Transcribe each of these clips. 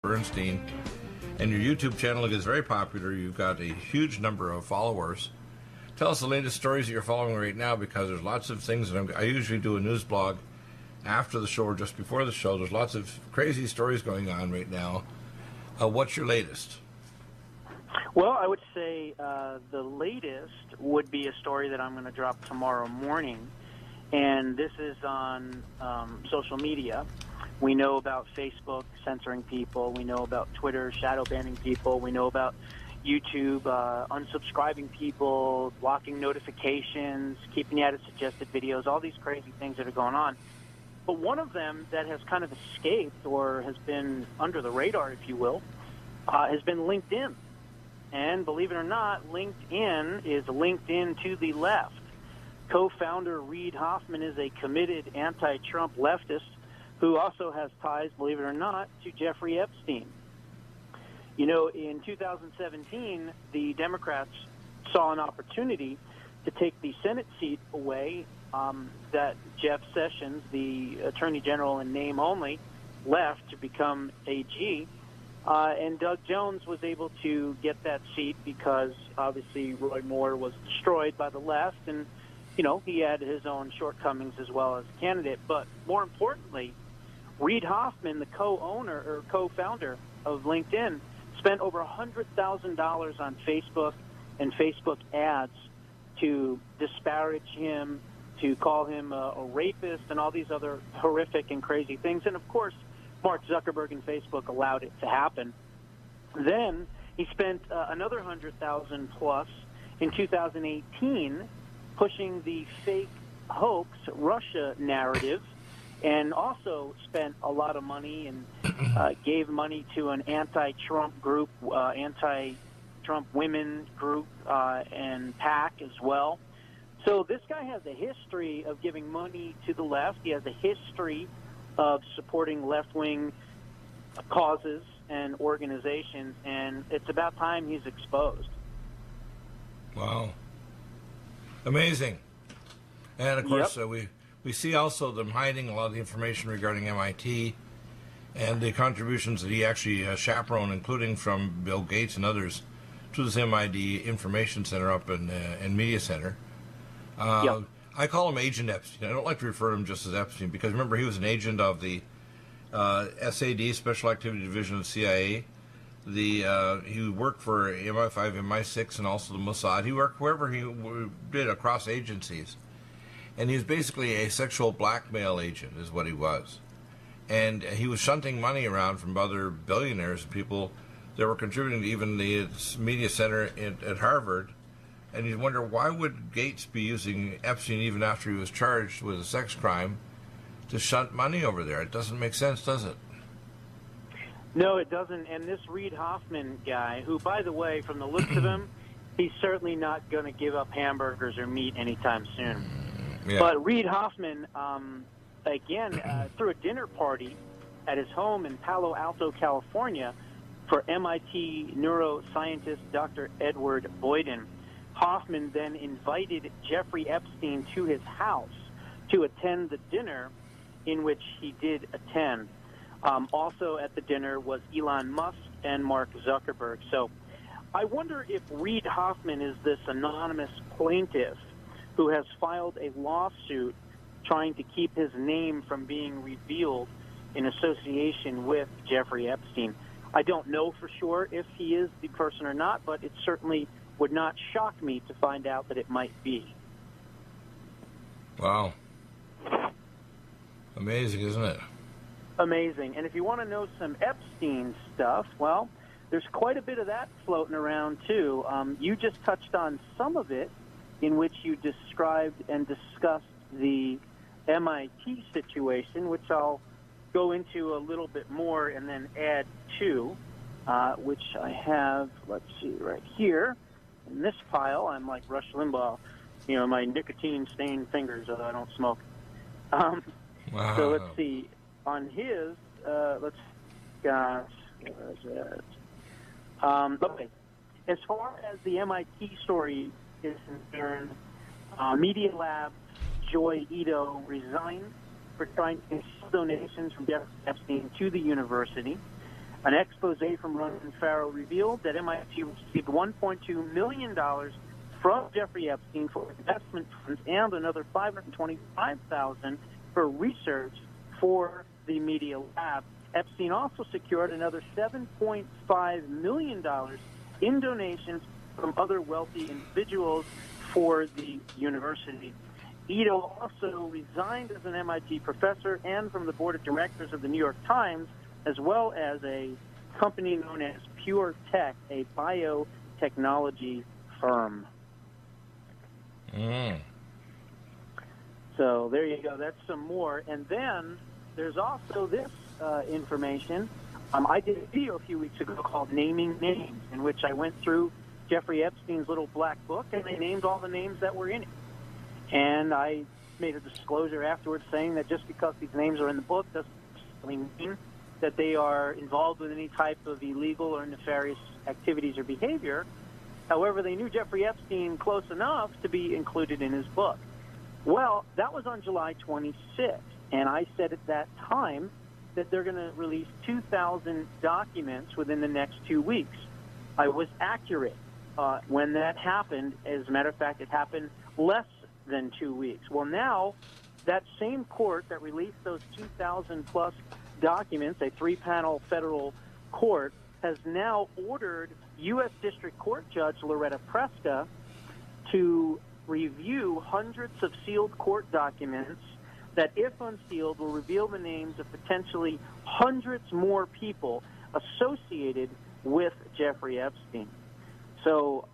Bernstein, and your YouTube channel is very popular. You've got a huge number of followers. Tell us the latest stories that you're following right now, because there's lots of things that I usually do a news blog after the show or just before the show. There's lots of crazy stories going on right now. What's your latest? Well, I would say the latest would be a story that I'm going to drop tomorrow morning, and this is on social media. We know about Facebook censoring people. We know about Twitter shadow banning people. We know about YouTube unsubscribing people, blocking notifications, keeping you out of suggested videos, all these crazy things that are going on. But one of them that has kind of escaped or has been under the radar, if you will, has been LinkedIn. And believe it or not, LinkedIn is LinkedIn to the left. Co-founder Reid Hoffman is a committed anti-Trump leftist who also has ties, believe it or not, to Jeffrey Epstein. You know, in 2017, the Democrats saw an opportunity to take the Senate seat away that Jeff Sessions, the Attorney General in name only, left to become AG. And Doug Jones was able to get that seat because, obviously, Roy Moore was destroyed by the left. And, you know, he had his own shortcomings as well as a candidate. But more importantly, Reid Hoffman, the co-owner or co-founder of LinkedIn, spent over $100,000 on Facebook and Facebook ads to disparage him, to call him a rapist, and all these other horrific and crazy things. And, of course, Mark Zuckerberg and Facebook allowed it to happen. Then he spent another $100,000 plus in 2018 pushing the fake hoax Russia narrative, and also spent a lot of money and gave money to an anti-Trump group, anti-Trump women group, and PAC as well. So this guy has a history of giving money to the left. He has a history of supporting left-wing causes and organizations, and it's about time he's exposed. Wow. Amazing. And, of course, we see also them hiding a lot of the information regarding MIT and the contributions that he actually chaperoned, including from Bill Gates and others, to this MIT Information Center up in Media Center. I call him Agent Epstein. I don't like to refer to him just as Epstein because, remember, he was an agent of the SAD, Special Activity Division of the CIA. He worked for MI5, MI6, and also the Mossad. He worked wherever he did across agencies. And he was basically a sexual blackmail agent is what he was. And he was shunting money around from other billionaires and people that were contributing to even the media center at Harvard. And you wonder, why would Gates be using Epstein even after he was charged with a sex crime to shunt money over there? It doesn't make sense, does it? No, it doesn't. And this Reid Hoffman guy, who, by the way, from the looks of him, he's certainly not going to give up hamburgers or meat anytime soon. Yeah. But Reid Hoffman, again, threw a dinner party at his home in Palo Alto, California, for MIT neuroscientist Dr. Edward Boyden. Hoffman then invited Jeffrey Epstein to his house to attend the dinner, in which he did attend. Also at the dinner was Elon Musk and Mark Zuckerberg. So I wonder if Reid Hoffman is this anonymous plaintiff who has filed a lawsuit trying to keep his name from being revealed in association with Jeffrey Epstein. I don't know for sure if he is the person or not, but it certainly would not shock me to find out that it might be. Wow. Amazing, isn't it? Amazing. And if you want to know some Epstein stuff, well, there's quite a bit of that floating around, too. You just touched on some of it, in which you described and discussed the MIT situation, which I'll go into a little bit more and then add to, which I have, let's see, right here. In this pile, I'm like Rush Limbaugh, you know, my nicotine-stained fingers, although I don't smoke. Wow. So let's see. On his, where is it? Okay. As far as the MIT story is concerned, Media Lab's Joy Ito resigned for trying to get donations from Jeffrey Epstein to the university. An expose from Ronan Farrow revealed that MIT received $1.2 million from Jeffrey Epstein for investment funds and another $525,000 for research for the Media Lab. Epstein also secured another $7.5 million in donations from other wealthy individuals for the university. Ito also resigned as an MIT professor and from the board of directors of the New York Times, as well as a company known as Pure Tech, a biotechnology firm. So there you go. That's some more. And then there's also this information. I did a video a few weeks ago called Naming Names, in which I went through Jeffrey Epstein's little black book, and they named all the names that were in it. And I made a disclosure afterwards saying that just because these names are in the book doesn't mean that they are involved with any type of illegal or nefarious activities or behavior. However, they knew Jeffrey Epstein close enough to be included in his book. Well, that was on July 26th, and I said at that time that they're going to release 2,000 documents within the next 2 weeks. I was accurate when that happened. As a matter of fact, it happened less than 2 weeks. Well, now that same court that released those 2,000-plus documents, a three-panel federal court, has now ordered U.S. District Court Judge Loretta Preska to review hundreds of sealed court documents that, if unsealed, will reveal the names of potentially hundreds more people associated with Jeffrey Epstein. So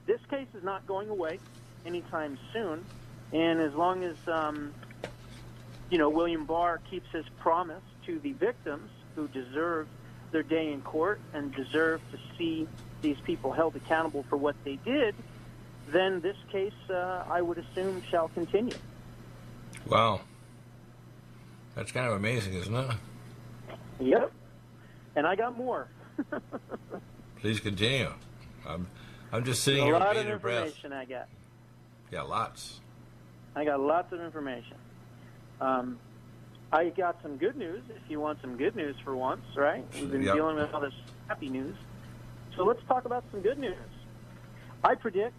this case is not going away anytime soon, and as long as William Barr keeps his promise to the victims who deserve their day in court and deserve to see these people held accountable for what they did, then this case, I would assume, shall continue. Wow. That's kind of amazing, isn't it? Yep. And I got more. Please continue. I'm just sitting here with bated breath. A lot of information I got. Yeah, lots. I got lots of information. I got some good news, if you want some good news for once, right? We've been dealing with all this happy news. So let's talk about some good news. I predict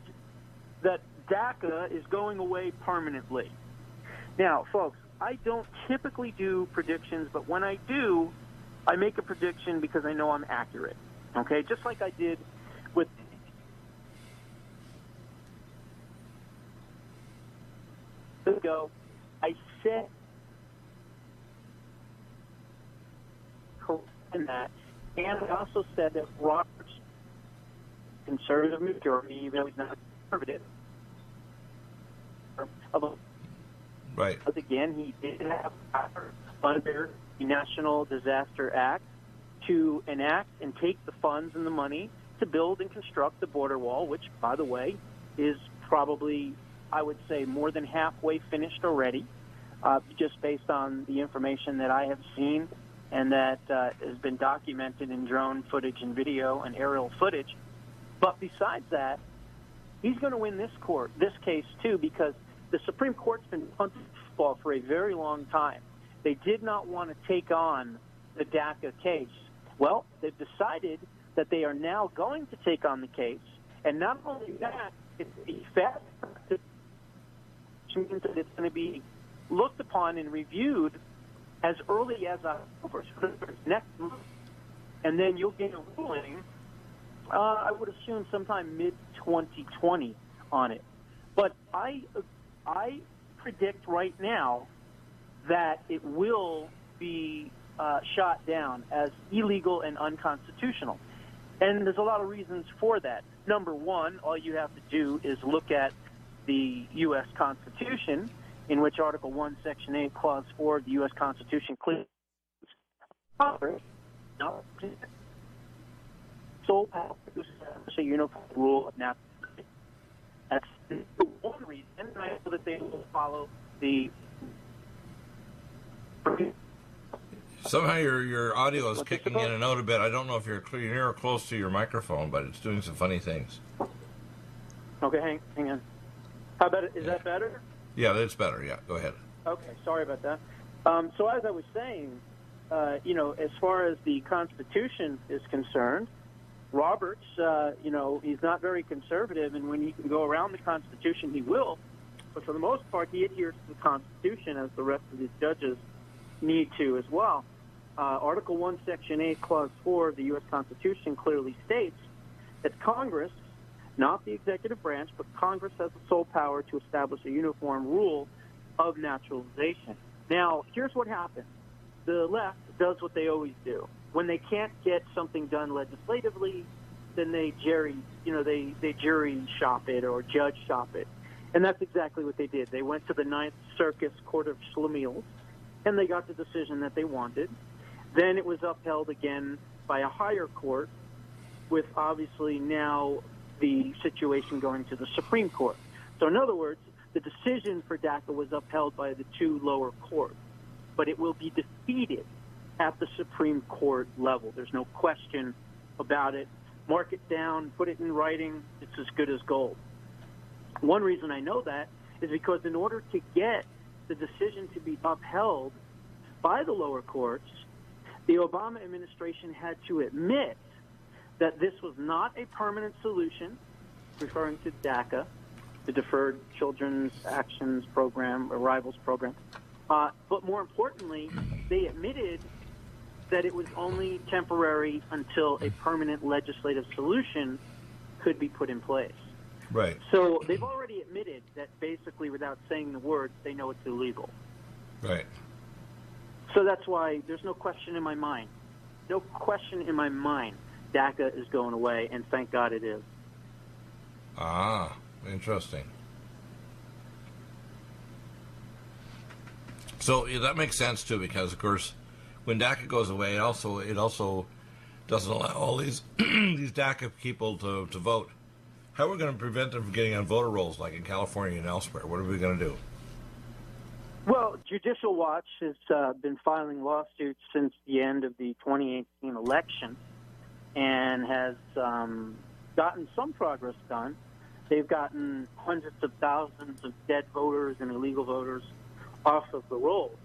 that DACA is going away permanently. Now, folks, I don't typically do predictions, but when I do, I make a prediction because I know I'm accurate. Okay? Just like I did with ago, I said in that, and I also said that Robert's conservative majority, even though he's not conservative, right. But again, he did have power under the National Disaster Act to enact and take the funds and the money to build and construct the border wall, which, by the way, is probably, I would say, more than halfway finished already, just based on the information that I have seen and that has been documented in drone footage and video and aerial footage. But besides that, he's going to win this case too, because the Supreme Court's been punting football for a very long time. They did not want to take on the DACA case. Well, they've decided that they are now going to take on the case, and not only that, it's a fast, which means that it's going to be looked upon and reviewed as early as October, so next month, and then you'll get a ruling, I would assume sometime mid-2020 on it. But I predict right now that it will be shot down as illegal and unconstitutional. And there's a lot of reasons for that. Number one, all you have to do is look at the U.S. Constitution, in which Article 1, Section 8, Clause 4 of the U.S. Constitution clearly Congress sole power to establish a uniform rule of national security. That's the one reason, and I know that they will follow the... Somehow your audio is kicking in and out a bit. I don't know if you're near or close to your microphone, but it's doing some funny things. Okay, hang on. How about it? Is that better? Yeah, that's better. Yeah, go ahead. Okay, sorry about that. So as I was saying, as far as the Constitution is concerned, Roberts, he's not very conservative, and when he can go around the Constitution, he will. But for the most part, he adheres to the Constitution, as the rest of these judges need to as well. Article 1, Section 8, Clause 4 of the U.S. Constitution clearly states that Congress, not the executive branch, but Congress has the sole power to establish a uniform rule of naturalization. Now, here's what happens. The left does what they always do. When they can't get something done legislatively, then they jury shop it or judge shop it. And that's exactly what they did. They went to the Ninth Circuit Court of Schlemiels, and they got the decision that they wanted. Then it was upheld again by a higher court, with obviously now the situation going to the Supreme Court. So in other words, the decision for DACA was upheld by the two lower courts, but it will be defeated at the Supreme Court level. There's no question about it. Mark it down, put it in writing, it's as good as gold. One reason I know that is because in order to get the decision to be upheld by the lower courts, the Obama administration had to admit that this was not a permanent solution, referring to DACA, the Deferred Children's Actions Program, Arrivals Program. But more importantly, they admitted that it was only temporary until a permanent legislative solution could be put in place. Right. So they've already admitted that basically without saying the words, they know it's illegal. Right. So that's why there's no question in my mind. No question in my mind DACA is going away, and thank God it is. Ah, interesting. So that makes sense too, because of course, when DACA goes away, it also doesn't allow all these these DACA people to vote. How are we going to prevent them from getting on voter rolls, like in California and elsewhere? What are we going to do? Well, Judicial Watch has been filing lawsuits since the end of the 2018 election, and has gotten some progress done. They've gotten hundreds of thousands of dead voters and illegal voters off of the rolls.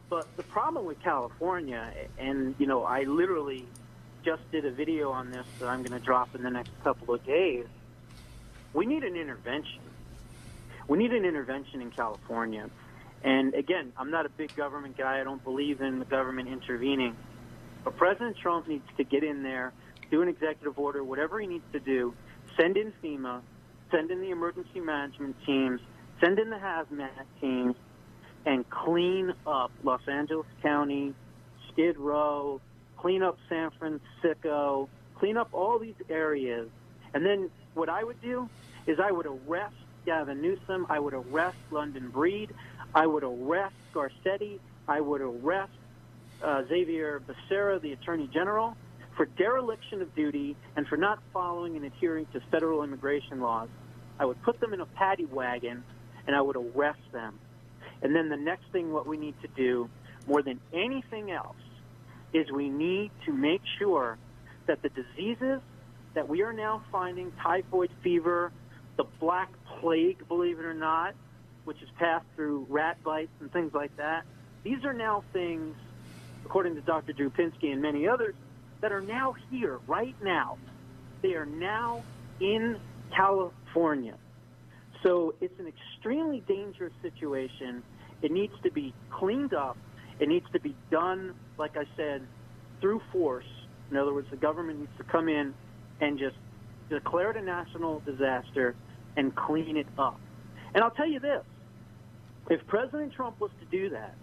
But the problem with California, and, I literally just did a video on this that I'm going to drop in the next couple of days, we need an intervention. We need an intervention in California. And, again, I'm not a big government guy. I don't believe in the government intervening. But President Trump needs to get in there, do an executive order, whatever he needs to do, send in FEMA, send in the emergency management teams, send in the hazmat teams, and clean up Los Angeles County, Skid Row, clean up San Francisco, clean up all these areas. And then what I would do is I would arrest Gavin Newsom, I would arrest London Breed, I would arrest Garcetti, I would arrest Xavier Becerra, the Attorney General, for dereliction of duty and for not following and adhering to federal immigration laws. I would put them in a paddy wagon and I would arrest them. And then the next thing what we need to do, more than anything else, is we need to make sure that the diseases that we are now finding, typhoid fever, the Black Plague, believe it or not, which is passed through rat bites and things like that, these are now things, according to Dr. Drew Pinsky and many others, that are now here right now. They are now in California. So it's an extremely dangerous situation. It needs to be cleaned up. It needs to be done, like I said, through force. In other words, the government needs to come in and just declare it a national disaster and clean it up. And I'll tell you this. If President Trump was to do that,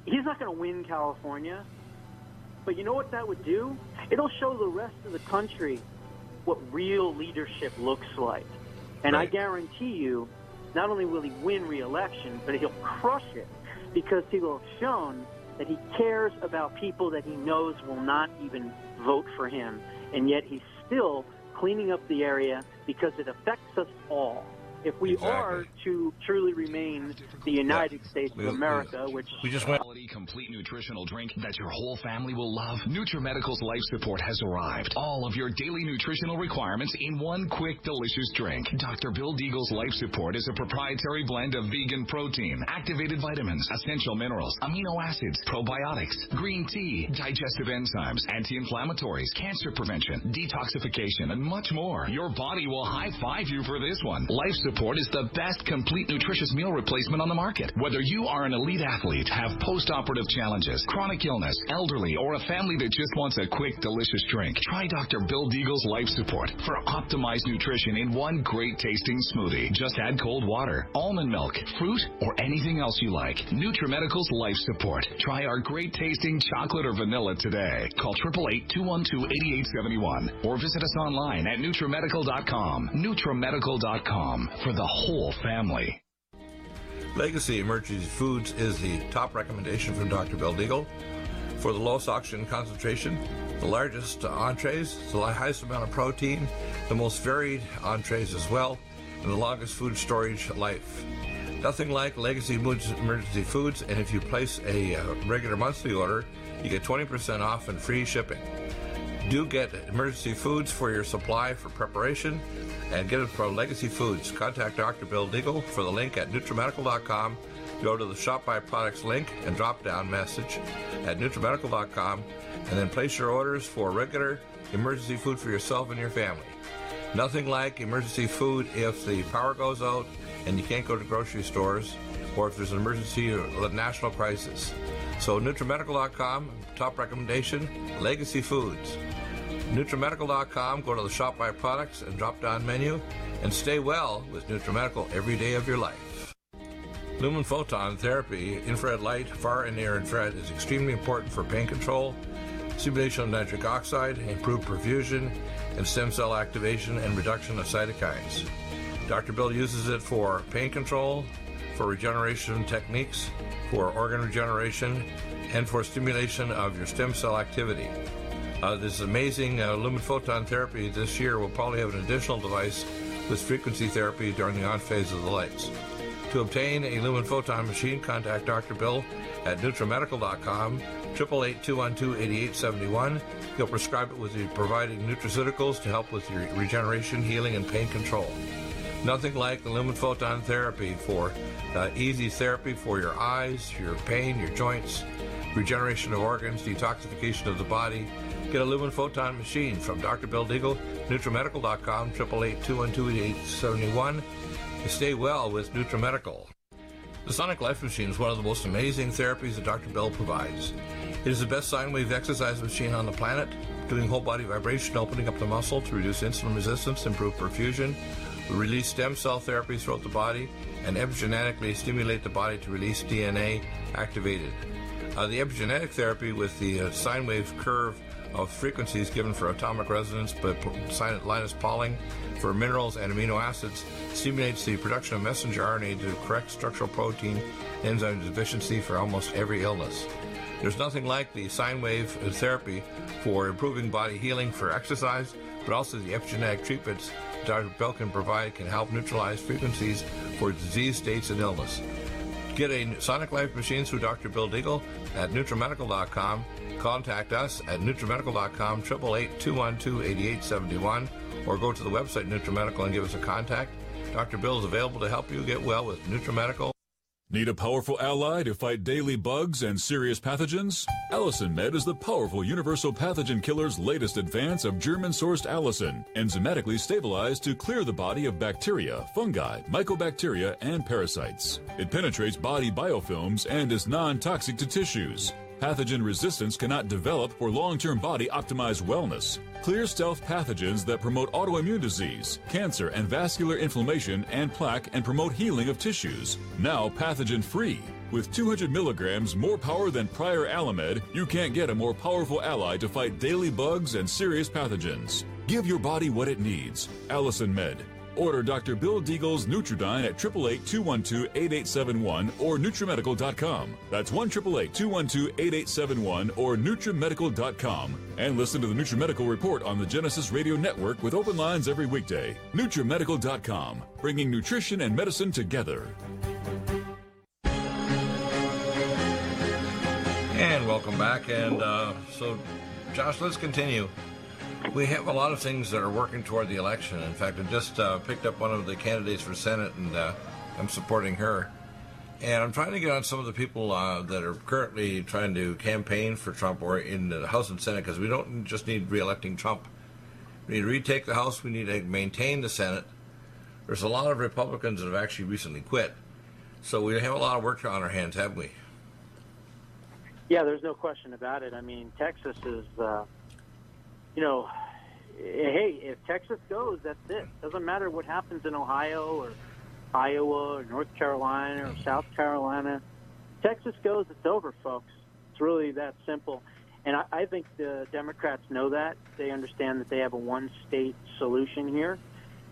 he's not going to win California. But you know what that would do? It'll show the rest of the country what real leadership looks like. And Right. I guarantee you, not only will he win re-election, but he'll crush it because he will have shown that he cares about people that he knows will not even vote for him. And yet he's still cleaning up the area because it affects us all. if we are to truly remain the United States of America, which we just went. Quality, complete nutritional drink that your whole family will love. NutriMedical's Life Support has arrived. All of your daily nutritional requirements in one quick, delicious drink. Dr. Bill Deagle's Life Support is a proprietary blend of vegan protein, activated vitamins, essential minerals, amino acids, probiotics, green tea, digestive enzymes, anti-inflammatories, cancer prevention, detoxification, and much more. Your body will high-five you for this one. Life Support is the best complete nutritious meal replacement on the market. Whether you are an elite athlete, have post-operative challenges, chronic illness, elderly, or a family that just wants a quick, delicious drink, try Dr. Bill Deagle's Life Support for optimized nutrition in one great-tasting smoothie. Just add cold water, almond milk, fruit, or anything else you like. NutriMedical's Life Support. Try our great-tasting chocolate or vanilla today. Call 888-212-8871 or visit us online at NutriMedical.com. NutriMedical.com for the whole family. Legacy Emergency Foods is the top recommendation from Dr. Bill Deagle for the lowest oxygen concentration, the largest entrees, the highest amount of protein, the most varied entrees as well, and the longest food storage life. Nothing like Legacy Emergency Foods, and if you place a regular monthly order, you get 20% off and free shipping. Do get Emergency Foods for your supply for preparation, and get it from Legacy Foods. Contact Dr. Bill Deagle for the link at NutriMedical.com. Go to the Shop by Products link and drop-down message at NutriMedical.com, and then place your orders for regular emergency food for yourself and your family. Nothing like emergency food if the power goes out and you can't go to grocery stores, or if there's an emergency or a national crisis. So NutriMedical.com, top recommendation, Legacy Foods. NutriMedical.com, go to the Shop by Products and drop-down menu, and stay well with NutriMedical every day of your life. Lumen photon therapy, infrared light, far and near infrared, is extremely important for pain control, stimulation of nitric oxide, improved perfusion, and stem cell activation and reduction of cytokines. Dr. Bill uses it for pain control, for regeneration techniques, for organ regeneration, and for stimulation of your stem cell activity. This amazing lumen photon therapy this year will probably have an additional device with frequency therapy during the on phase of the lights. To obtain a lumen photon machine, contact Dr. Bill at NutriMedical.com, 888-212-8871. He'll prescribe it with the providing nutraceuticals to help with your regeneration, healing, and pain control. Nothing like the lumen photon therapy for easy therapy for your eyes, your pain, your joints, regeneration of organs, detoxification of the body. Get a lumen photon machine from Dr. Bill Deagle, NutriMedical.com, 888-212-8871. Stay well with NutriMedical. The Sonic Life Machine is one of the most amazing therapies that Dr. Bill provides. It is the best sine wave exercise machine on the planet, doing whole body vibration, opening up the muscle to reduce insulin resistance, improve perfusion, release stem cell therapies throughout the body, and epigenetically stimulate the body to release DNA activated. The epigenetic therapy with the sine wave curve of frequencies given for atomic resonance, but Linus Pauling for minerals and amino acids stimulates the production of messenger RNA to correct structural protein enzyme deficiency for almost every illness. There's nothing like the sine wave therapy for improving body healing for exercise, but also the epigenetic treatments Dr. Bill can provide can help neutralize frequencies for disease states and illness. Get a Sonic Life machine through Dr. Bill Deagle at NutriMedical.com. Contact us at NutriMedical.com, 888-212-8871, or go to the website NutriMedical and give us a contact. Dr. Bill is available to help you get well with NutriMedical. Need a powerful ally to fight daily bugs and serious pathogens? Allicin Med is the powerful universal pathogen killer's latest advance of German-sourced allicin, enzymatically stabilized to clear the body of bacteria, fungi, mycobacteria, and parasites. It penetrates body biofilms and is non-toxic to tissues. Pathogen resistance cannot develop for long-term body-optimized wellness. Clear stealth pathogens that promote autoimmune disease, cancer and vascular inflammation and plaque, and promote healing of tissues. Now pathogen-free. With 200 milligrams more power than prior Alamed, you can't get a more powerful ally to fight daily bugs and serious pathogens. Give your body what it needs. Allicin Med. Order Dr. Bill Deagle's Nutridyne at 888-212-8871 or NutriMedical.com. That's 1-888-212-8871 or NutriMedical.com. And listen to the NutriMedical Report on the Genesis Radio Network with open lines every weekday. NutriMedical.com, bringing nutrition and medicine together. And welcome back. And so, Josh, let's continue. We have a lot of things that are working toward the election. In fact, I just picked up one of the candidates for Senate, and I'm supporting her. And I'm trying to get on some of the people that are currently trying to campaign for Trump or in the House and Senate, because we don't just need re-electing Trump. We need to retake the House. We need to maintain the Senate. There's a lot of Republicans that have actually recently quit. So we have a lot of work on our hands, haven't we? Yeah, there's no question about it. I mean, Texas is... hey, if Texas goes, that's it. Doesn't matter what happens in Ohio or Iowa or North Carolina or South Carolina. Texas goes, it's over, folks. It's really that simple. And I think the Democrats know that. They understand that they have a one-state solution here.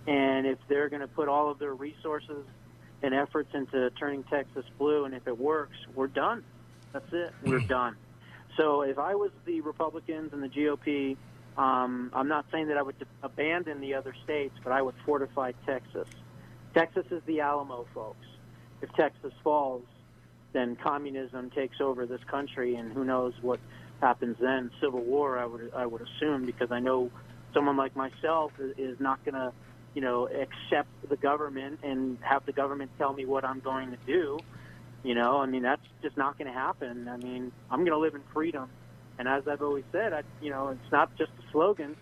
And if they're going to put all of their resources and efforts into turning Texas blue, and if it works, we're done. That's it. We're done. So if I was the Republicans and the GOP, I'm not saying that I would abandon the other states, but I would fortify Texas. Texas is the Alamo, folks. If Texas falls, then communism takes over this country, and who knows what happens then. Civil war, I would assume, because I know someone like myself is not going to, accept the government and have the government tell me what I'm going to do. That's just not going to happen. I mean, I'm going to live in freedom. And as I've always said, it's not just a slogan.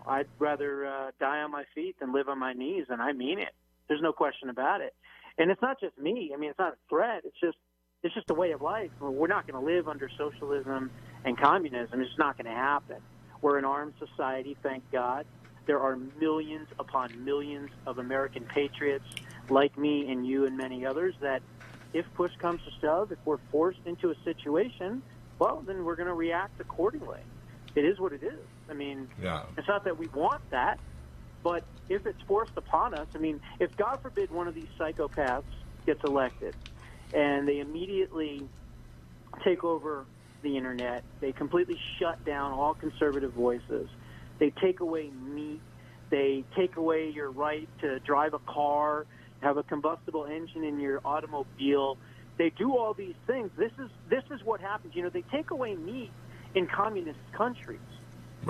I'd rather die on my feet than live on my knees, and I mean it. There's no question about it. And it's not just me. I mean, it's not a threat. It's just a way of life. We're not going to live under socialism and communism. It's just not going to happen. We're an armed society, thank God. There are millions upon millions of American patriots like me and you and many others that if push comes to shove, if we're forced into a situation, well, then we're going to react accordingly. It is what it is. I mean, It's not that we want that, but if it's forced upon us, I mean, if God forbid one of these psychopaths gets elected and they immediately take over the internet, they completely shut down all conservative voices, they take away meat, they take away your right to drive a car, have a combustible engine in your automobile. They do all these things. This is what happens. They take away meat in communist countries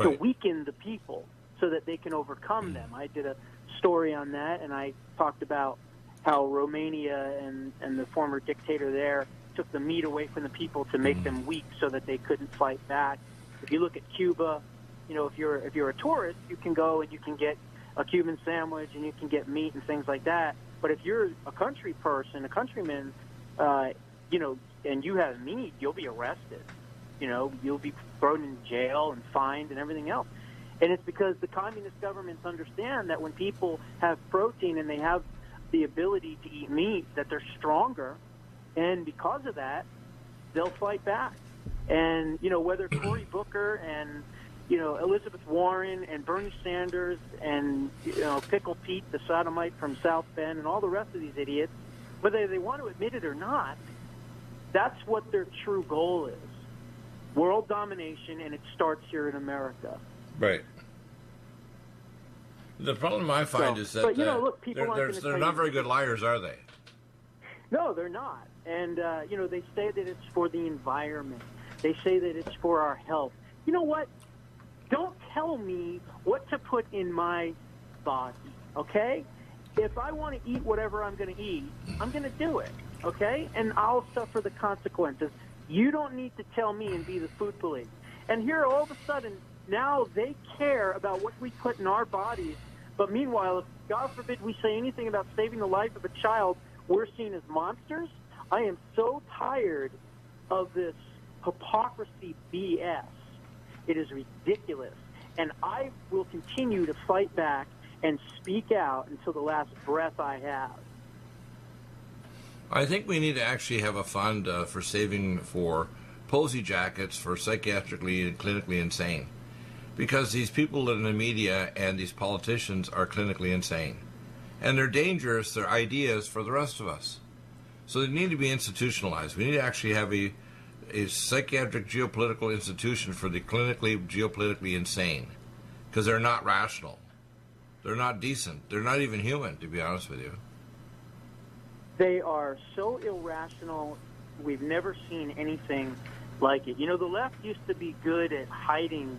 to weaken the people so that they can overcome them. I did a story on that, and I talked about how Romania and the former dictator there took the meat away from the people to make them weak so that they couldn't fight back. If you look at Cuba, if you're a tourist, you can go and you can get a Cuban sandwich and you can get meat and things like that. But if you're a country person, a countryman, and you have meat, you'll be arrested. You'll be thrown in jail and fined and everything else. And it's because the communist governments understand that when people have protein and they have the ability to eat meat, that they're stronger. And because of that, they'll fight back. And, whether Cory Booker and, Elizabeth Warren and Bernie Sanders and, Pickle Pete, the sodomite from South Bend, and all the rest of these idiots, whether they want to admit it or not, that's what their true goal is. World domination, and it starts here in America. Right. The problem I find is that they're not very good liars, are they? No, they're not. And, they say that it's for the environment. They say that it's for our health. You know what? Don't tell me what to put in my body, okay? If I want to eat whatever I'm going to eat, I'm going to do it, okay? And I'll suffer the consequences. You don't need to tell me and be the food police. And here, all of a sudden, now they care about what we put in our bodies. But meanwhile, if, God forbid, we say anything about saving the life of a child, we're seen as monsters. I am so tired of this hypocrisy BS. It is ridiculous. And I will continue to fight back and speak out until the last breath I have. I think we need to actually have a fund for saving for posy jackets for psychiatrically and clinically insane. Because these people in the media and these politicians are clinically insane. And they're dangerous, they're ideas for the rest of us. So they need to be institutionalized. We need to actually have a psychiatric geopolitical institution for the clinically, geopolitically insane. Because they're not rational. They're not decent. They're not even human, to be honest with you. They are so irrational. We've never seen anything like it. You know, the left used to be good at hiding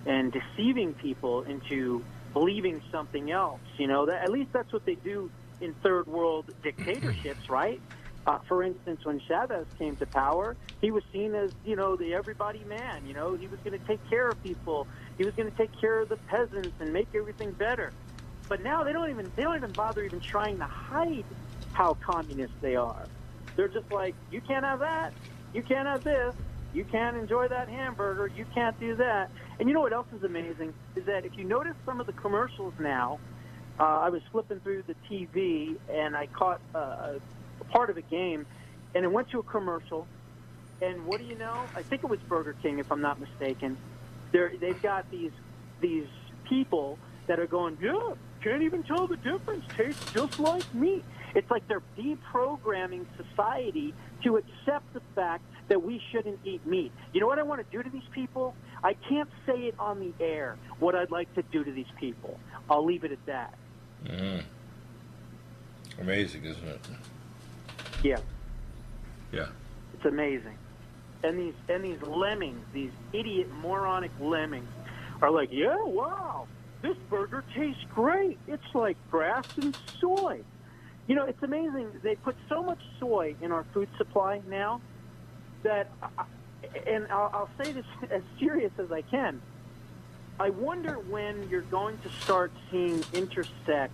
and deceiving people into believing something else. You know, at least that's what they do in third world dictatorships, right? For instance, when Chavez came to power, he was seen as, you know, the everybody man. You know, he was going to take care of people. He was going to take care of the peasants and make everything better. But now they don't even bother even trying to hide how communist they are. They're just like, you can't have that. You can't have this. You can't enjoy that hamburger. You can't do that. And you know what else is amazing is that if you notice some of the commercials now, I was flipping through the TV and I caught a part of a game, and it went to a commercial. And what do you know? I think it was Burger King, if I'm not mistaken. They've got these people that are going, yeah, can't even tell the difference. Tastes just like meat. It's like they're deprogramming society to accept the fact that we shouldn't eat meat. You know what I want to do to these people? I can't say it on the air, what I'd like to do to these people. I'll leave it at that. Amazing, isn't it? Yeah. Yeah. It's amazing. And these lemmings, these idiot moronic lemmings, are like, yeah, wow, this burger tastes great. It's like grass and soy. You know, it's amazing. They put so much soy in our food supply now that, and I'll say this as serious as I can, I wonder when you're going to start seeing intersex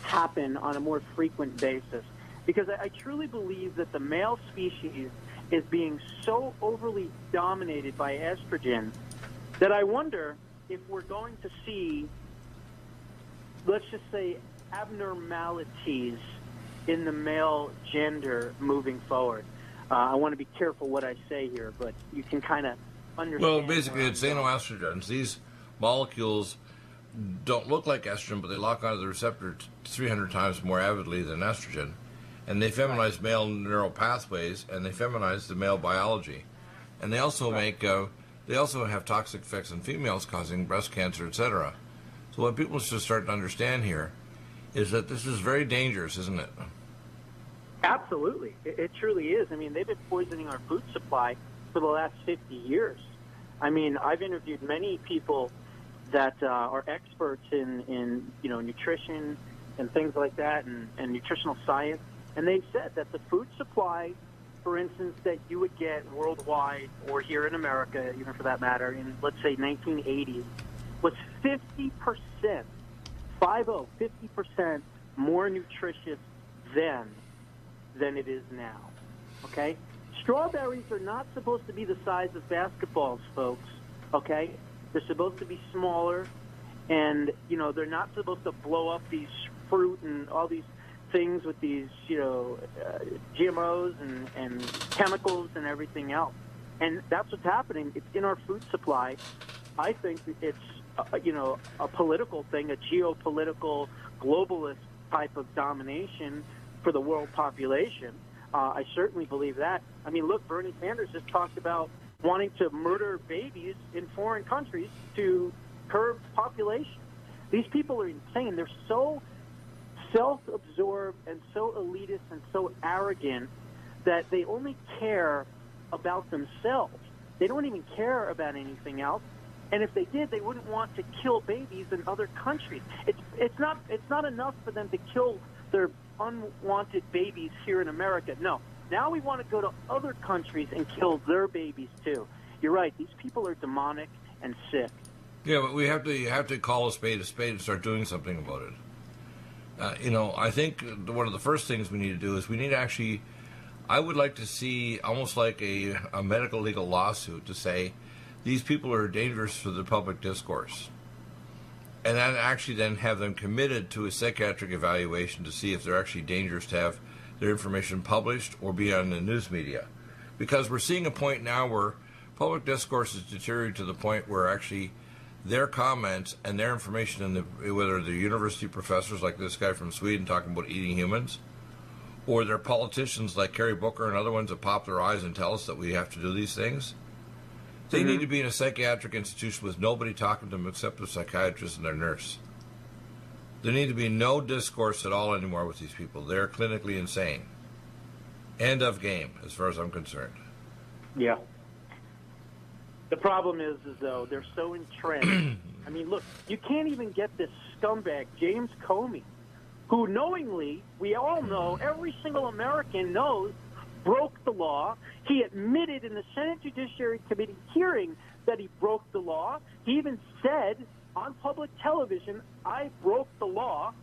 happen on a more frequent basis. Because I truly believe that the male species is being so overly dominated by estrogen that I wonder if we're going to see, let's just say, abnormalities in the male gender moving forward. I want to be careful what I say here, but you can kind of understand. Well, basically, it's xenoestrogens. These molecules don't look like estrogen, but they lock onto the receptor 300 times more avidly than estrogen. And they feminize male neural pathways, and they feminize the male biology. And they also they also have toxic effects on females, causing breast cancer, etc. So what people should start to understand here is that this is very dangerous, isn't it? Absolutely. It truly is. I mean, they've been poisoning our food supply for the last 50 years. I mean, I've interviewed many people that are experts in nutrition and things like that, and nutritional science. And they've said that the food supply, for instance, that you would get worldwide or here in America, even for that matter, in, let's say, 1980s, was 50%, 50% more nutritious then than it is now, okay? Strawberries are not supposed to be the size of basketballs, folks, okay? They're supposed to be smaller, and, they're not supposed to blow up these fruit and all these things with these, GMOs and chemicals and everything else. And that's what's happening. It's in our food supply. I think it's, a political thing, a geopolitical, globalist type of domination for the world population. I certainly believe that. I mean, look, Bernie Sanders just talked about wanting to murder babies in foreign countries to curb population. These people are insane. They're so self-absorbed and so elitist and so arrogant that they only care about themselves. They don't even care about anything else. And if they did, they wouldn't want to kill babies in other countries. It's not enough for them to kill their unwanted babies here in America. No. Now we want to go to other countries and kill their babies too. You're right. These people are demonic and sick. Yeah, but you have to call a spade and start doing something about it. I think one of the first things we need to do is we need to actually, I would like to see almost like a medical legal lawsuit to say these people are dangerous for the public discourse. And then actually then have them committed to a psychiatric evaluation to see if they're actually dangerous to have their information published or be on the news media. Because we're seeing a point now where public discourse is deteriorating to the point where actually their comments and their information in whether they're university professors like this guy from Sweden talking about eating humans, or they're politicians like Cory Booker and other ones that pop their eyes and tell us that we have to do these things. They need to be in a psychiatric institution with nobody talking to them except the psychiatrist and their nurse. There need to be no discourse at all anymore with these people. They're clinically insane. End of game, as far as I'm concerned. Yeah. The problem is though, they're so entrenched. I mean, look, you can't even get this scumbag, James Comey, who knowingly, we all know, every single American knows, broke the law. He admitted in the Senate Judiciary Committee hearing that he broke the law. He even said on public television, I broke the law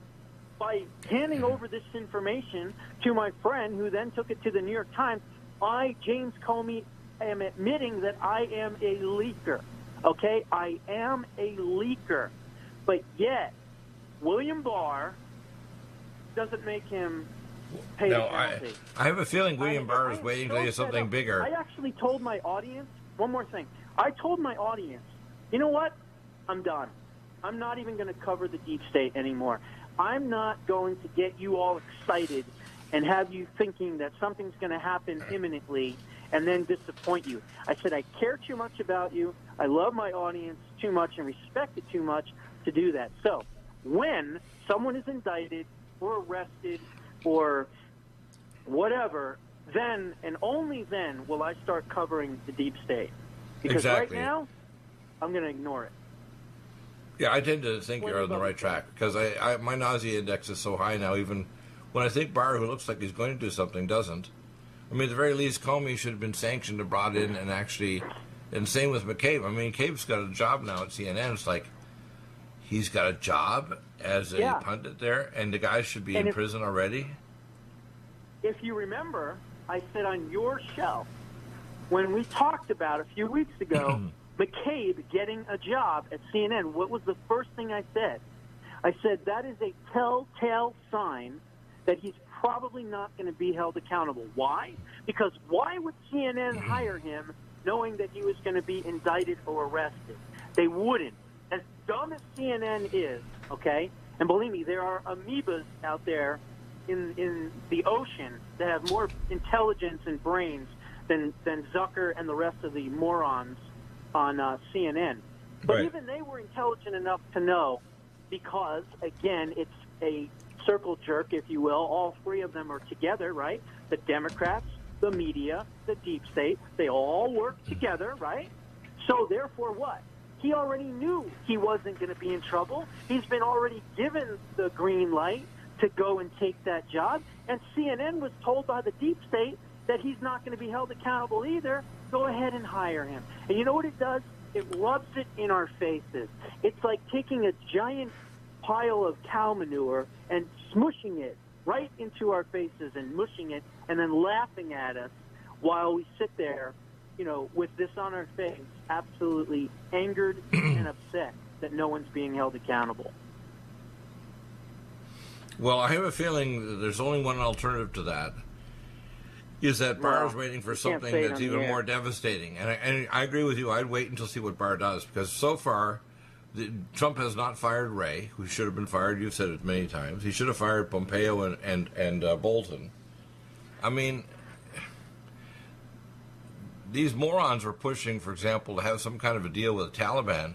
by handing over this information to my friend who then took it to the New York Times. I, James Comey, am admitting that I am a leaker. Okay? I am a leaker. But yet, William Barr doesn't make him pay the penalty. I have a feeling William Barr is waiting to do something bigger. I actually told my audience, one more thing. I told my audience, you know what? I'm done. I'm not even going to cover the deep state anymore. I'm not going to get you all excited and have you thinking that something's going to happen imminently and then disappoint you. I said I care too much about you. I love my audience too much and respect it too much to do that. So when someone is indicted or arrested or whatever, then and only then will I start covering the deep state. Because right now, I'm going to ignore it. Yeah, I tend to think you're on the right track because my nausea index is so high now. Even when I think Barr, who looks like he's going to do something, doesn't. I mean, at the very least, Comey should have been sanctioned and brought in and actually, and same with McCabe. I mean, McCabe's got a job now at CNN. It's like he's got a job as a pundit there, and the guy should be in prison already. If you remember, I said on your show, when we talked about a few weeks ago, McCabe getting a job at CNN, what was the first thing I said? I said that is a telltale sign that he's probably not going to be held accountable. Why? Because why would CNN hire him knowing that he was going to be indicted or arrested? They wouldn't. As dumb as CNN is, okay, and believe me, there are amoebas out there in the ocean that have more intelligence and brains than Zucker and the rest of the morons on CNN. But even they were intelligent enough to know, because, again, it's a circle jerk, if you will. All three of them are together, right? The Democrats, the media, the deep state, they all work together, right? So therefore what? He already knew he wasn't going to be in trouble. He's been already given the green light to go and take that job. And CNN was told by the deep state that he's not going to be held accountable either. Go ahead and hire him. And you know what it does? It rubs it in our faces. It's like taking a giant pile of cow manure and smushing it right into our faces and mushing it and then laughing at us while we sit there, you know, with this on our face, absolutely angered and upset that no one's being held accountable. Well, I have a feeling that there's only one alternative to that, is that Barr is waiting for something that's even more devastating. And I agree with you. I'd wait until see what Barr does, because so far, Trump has not fired Wray, who should have been fired. You've said it many times. He should have fired Pompeo and Bolton. I mean, these morons were pushing, for example, to have some kind of a deal with the Taliban.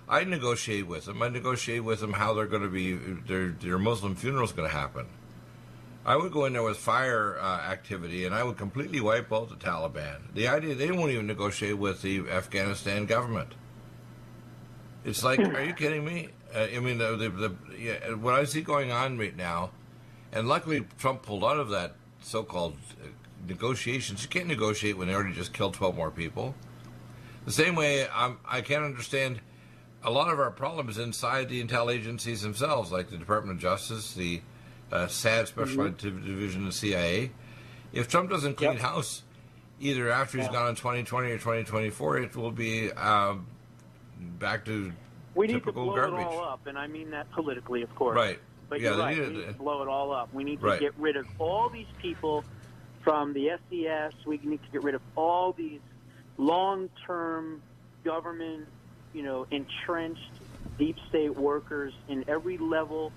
I'd negotiate with them. I'd negotiate with them how they're going to be, their Muslim funeral's going to happen. I would go in there with fire activity, and I would completely wipe out the Taliban. The idea, they won't even negotiate with the Afghanistan government. It's like, are you kidding me? I mean, what I see going on right now, and luckily Trump pulled out of that so-called negotiations. You can't negotiate when they already just killed 12 more people. The same way, I can't understand a lot of our problems inside the intel agencies themselves, like the Department of Justice, the SAD, Special Division of the CIA. If Trump doesn't clean house, either after he's gone in 2020 or 2024, it will be back to typical garbage. We need to blow it all up, and I mean that politically, of course. Right. But you're right, we need to blow it all up. We need to get rid of all these people from the SES. We need to get rid of all these long-term government entrenched deep state workers in every level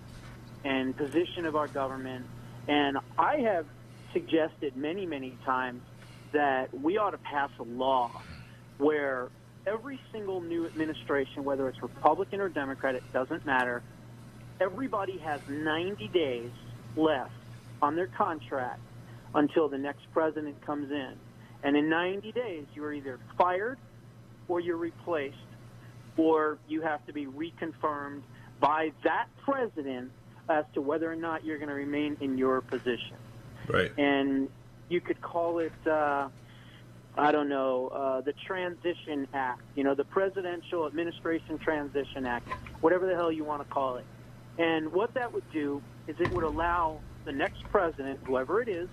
and position of our government. And I have suggested many, many times that we ought to pass a law where every single new administration, whether it's Republican or Democrat, it doesn't matter, everybody has 90 days left on their contract until the next president comes in. And in 90 days, you're either fired or you're replaced, or you have to be reconfirmed by that president as to whether or not you're going to remain in your position. Right. And you could call it, the Transition Act, the Presidential Administration Transition Act, whatever the hell you want to call it. And what that would do is it would allow the next president, whoever it is,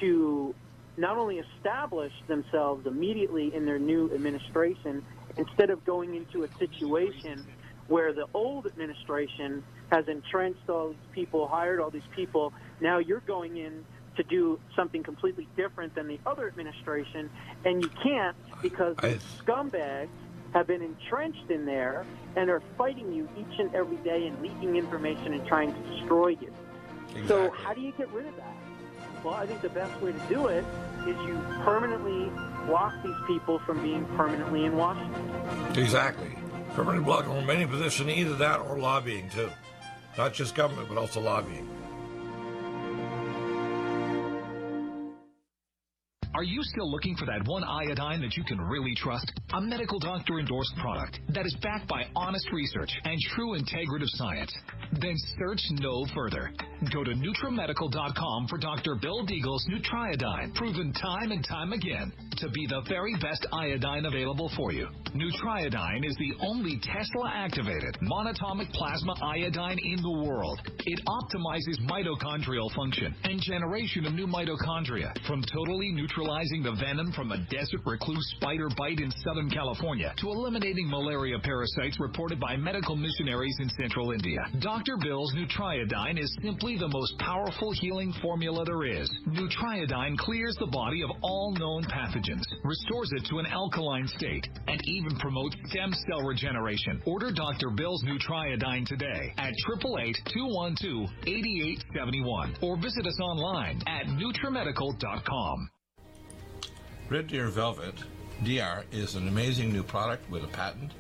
to not only establish themselves immediately in their new administration, instead of going into a situation where the old administration has entrenched all these people, hired all these people. Now you're going in to do something completely different than the other administration, and you can't because the scumbags have been entrenched in there and are fighting you each and every day and leaking information and trying to destroy you. Exactly. So how do you get rid of that? Well, I think the best way to do it is you permanently block these people from being permanently in Washington. Exactly. Permanent block from any position, either that or lobbying, too. Not just government, but also lobbying. Are you still looking for that one iodine that you can really trust? A medical doctor endorsed product that is backed by honest research and true integrative science? Then search no further. Go to NutriMedical.com for Dr. Bill Deagle's Nutriodine, proven time and time again to be the very best iodine available for you. Nutriodine is the only Tesla-activated monatomic plasma iodine in the world. It optimizes mitochondrial function and generation of new mitochondria, from totally neutralizing the venom from a desert recluse spider bite in Southern California to eliminating malaria parasites reported by medical missionaries in Central India. Dr. Bill's Nutriodine is simply the most powerful healing formula there is. Nutriodine clears the body of all known pathogens, restores it to an alkaline state, and even promotes stem cell regeneration. Order Dr. Bill's Nutriodine today at 888-212-8871 or visit us online at NutriMedical.com. Red Deer Velvet DR is an amazing new product with a patent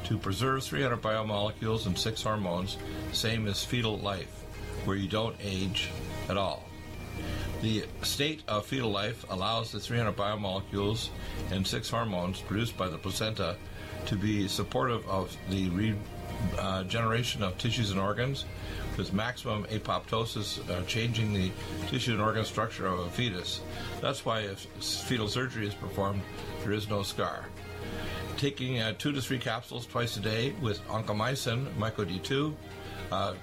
to preserve 300 biomolecules and 6 hormones, same as fetal life, where you don't age at all. The state of fetal life allows the 300 biomolecules and 6 hormones produced by the placenta to be supportive of the regeneration of tissues and organs, with maximum apoptosis, changing the tissue and organ structure of a fetus. That's why if fetal surgery is performed, there is no scar. Taking 2 to 3 capsules twice a day with oncomycin, myco-D2,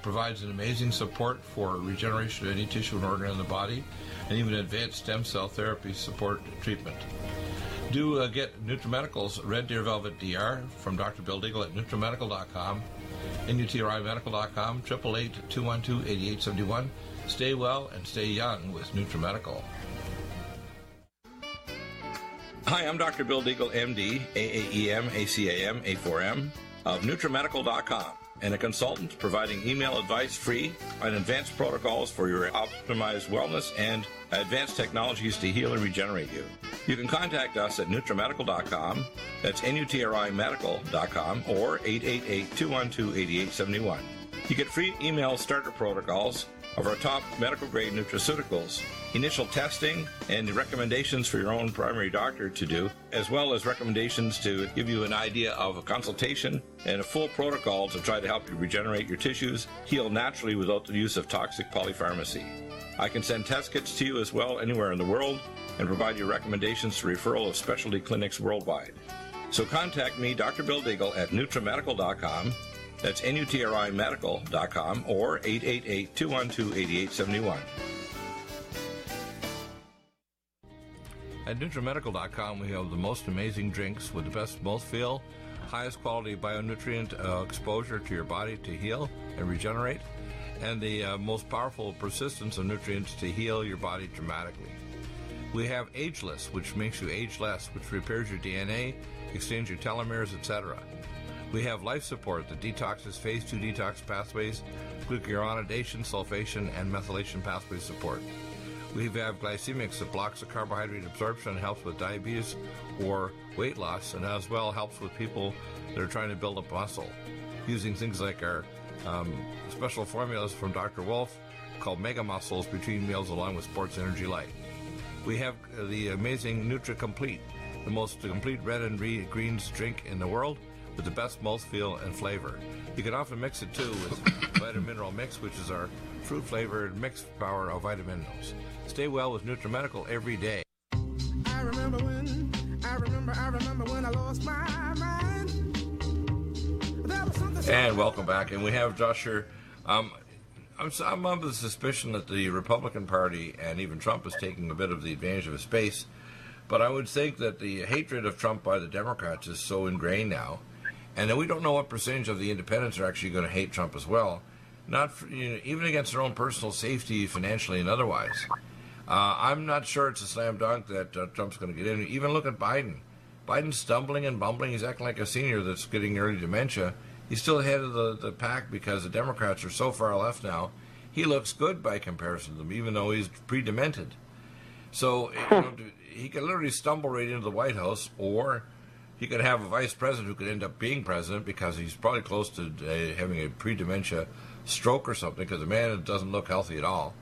provides an amazing support for regeneration of any tissue and organ in the body, and even advanced stem cell therapy support treatment. Do get NutriMedical's Red Deer Velvet DR from Dr. Bill Deagle at NutriMedical.com, NutriMedical.com, 888-212-8871. Stay well and stay young with NutriMedical. Hi, I'm Dr. Bill Deagle, MD, AAEM, ACAM, A4M, of NutriMedical.com, and a consultant providing email advice free on advanced protocols for your optimized wellness and advanced technologies to heal and regenerate you. You can contact us at NutriMedical.com, that's NutriMedical.com, or 888-212-8871. You get free email starter protocols of our top medical-grade nutraceuticals, initial testing, and recommendations for your own primary doctor to do, as well as recommendations to give you an idea of a consultation and a full protocol to try to help you regenerate your tissues, heal naturally without the use of toxic polypharmacy. I can send test kits to you as well anywhere in the world and provide you recommendations to referral of specialty clinics worldwide. So contact me, Dr. Bill Deagle, at NutriMedical.com. That's NutriMedical.com, or 888-212-8871. At NutriMedical.com, we have the most amazing drinks with the best mouthfeel, highest quality bionutrient exposure to your body to heal and regenerate, and the most powerful persistence of nutrients to heal your body dramatically. We have Ageless, which makes you age less, which repairs your DNA, extends your telomeres, etc. We have Life Support that detoxes phase 2 detox pathways, glucuronidation, sulfation, and methylation pathway support. We have Glycemics that blocks the carbohydrate absorption and helps with diabetes or weight loss, and as well helps with people that are trying to build up muscle, using things like our special formulas from Dr. Wolf called Mega Muscles between meals along with Sports Energy Light. We have the amazing Nutri-Complete, the most complete red and greens drink in the world with the best mouthfeel and flavor. You can often mix it too with Vitamin Mineral Mix, which is our fruit-flavored mixed power of vitamin minerals. Stay well with NutriMedical every day. I remember when I lost my mind. And welcome back. And we have Josh here. I'm of the suspicion that the Republican Party and even Trump is taking a bit of the advantage of his space. But I would think that the hatred of Trump by the Democrats is so ingrained now, and that we don't know what percentage of the independents are actually going to hate Trump as well, not for, even against their own personal safety, financially and otherwise. I'm not sure it's a slam dunk that Trump's going to get in. Even look at Biden. Biden's stumbling and bumbling. He's acting like a senior that's getting early dementia. He's still ahead of the pack because the Democrats are so far left now. He looks good by comparison to them, even though he's pre-demented. So he could literally stumble right into the White House, or he could have a vice president who could end up being president because he's probably close to having a pre-dementia stroke or something, because the man doesn't look healthy at all.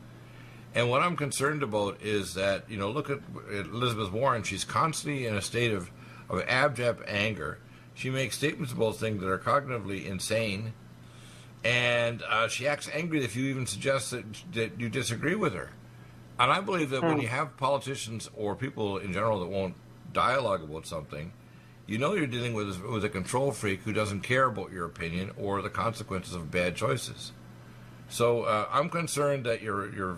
And what I'm concerned about is that, look at Elizabeth Warren. She's constantly in a state of abject anger. She makes statements about things that are cognitively insane, and she acts angry if you even suggest that you disagree with her. And I believe that when you have politicians or people in general that won't dialogue about something, you're dealing with a control freak who doesn't care about your opinion or the consequences of bad choices. So I'm concerned that your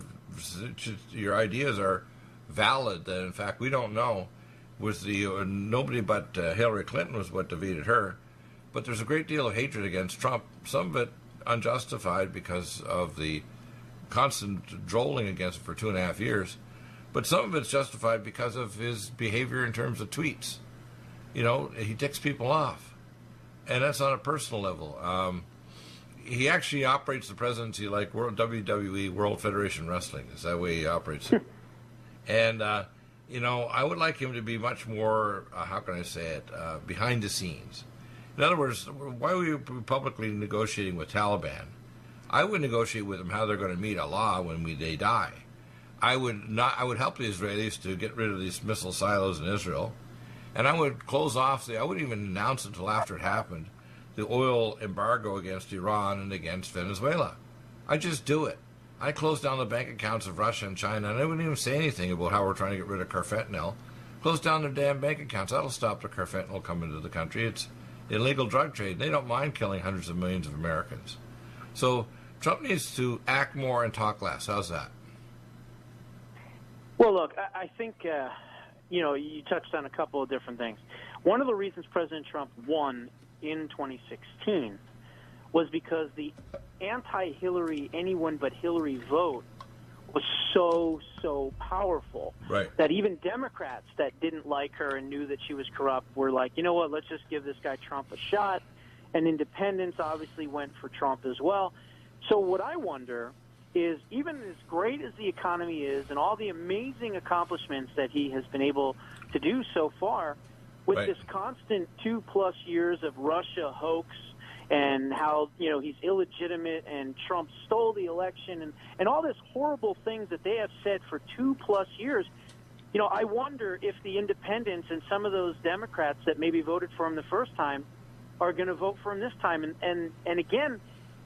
ideas are valid, that in fact we don't know. Nobody but Hillary Clinton was what defeated her. But there's a great deal of hatred against Trump, some of it unjustified because of the constant drolling against him for 2.5 years, but some of it's justified because of his behavior in terms of tweets. He ticks people off, and that's on a personal level. He actually operates the presidency like WWE, World Federation Wrestling. Is that the way he operates it? And I would like him to be much more, how can I say it, behind the scenes. In other words, why are we publicly negotiating with Taliban? I would negotiate with them how they're going to meet Allah when they die. I would help the Israelis to get rid of these missile silos in Israel, and I would close off I wouldn't even announce until after it happened, the oil embargo against Iran and against Venezuela. I just do it. I close down the bank accounts of Russia and China, and I wouldn't even say anything about how we're trying to get rid of carfentanil. Close down their damn bank accounts. That'll stop the carfentanil coming to the country. It's illegal drug trade. They don't mind killing hundreds of millions of Americans. So Trump needs to act more and talk less. How's that? Well, look, I think, you touched on a couple of different things. One of the reasons President Trump won in 2016 was because the anti-Hillary, anyone but Hillary vote was so powerful, right, that even Democrats that didn't like her and knew that she was corrupt were like, you know what, let's just give this guy Trump a shot. And independents obviously went for Trump as well. So what I wonder is, even as great as the economy is and all the amazing accomplishments that he has been able to do so far, with right, this constant 2+ years of Russia hoax and how, he's illegitimate and Trump stole the election and all this horrible things that they have said for 2+ years, I wonder if the independents and some of those Democrats that maybe voted for him the first time are going to vote for him this time. And again,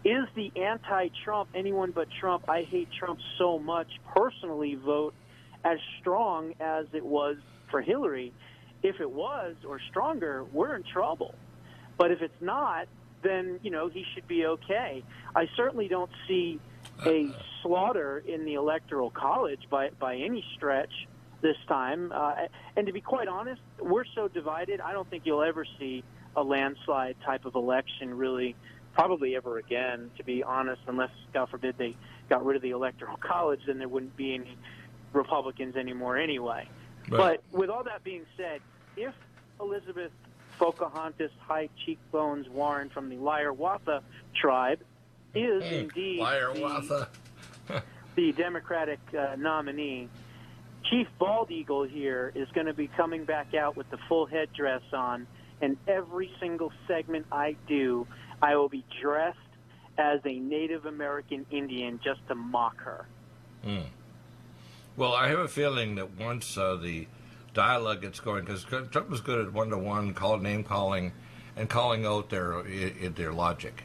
is the anti-Trump, anyone but Trump, I hate Trump so much personally vote as strong as it was for Hillary? If it was, or stronger, we're in trouble. But if it's not, then, he should be okay. I certainly don't see a slaughter in the Electoral College by any stretch this time. And to be quite honest, we're so divided, I don't think you'll ever see a landslide type of election really probably ever again, to be honest, unless, God forbid, they got rid of the Electoral College, then there wouldn't be any Republicans anymore anyway. Right. But with all that being said, if Elizabeth Pocahontas High Cheekbones Warren from the Liar-Watha tribe is indeed Liar-Watha. the Democratic nominee, Chief Bald Eagle here is going to be coming back out with the full headdress on, and every single segment I do, I will be dressed as a Native American Indian just to mock her. Well, I have a feeling that once the dialogue gets going, because Trump was good at one-to-one name calling and calling out their logic.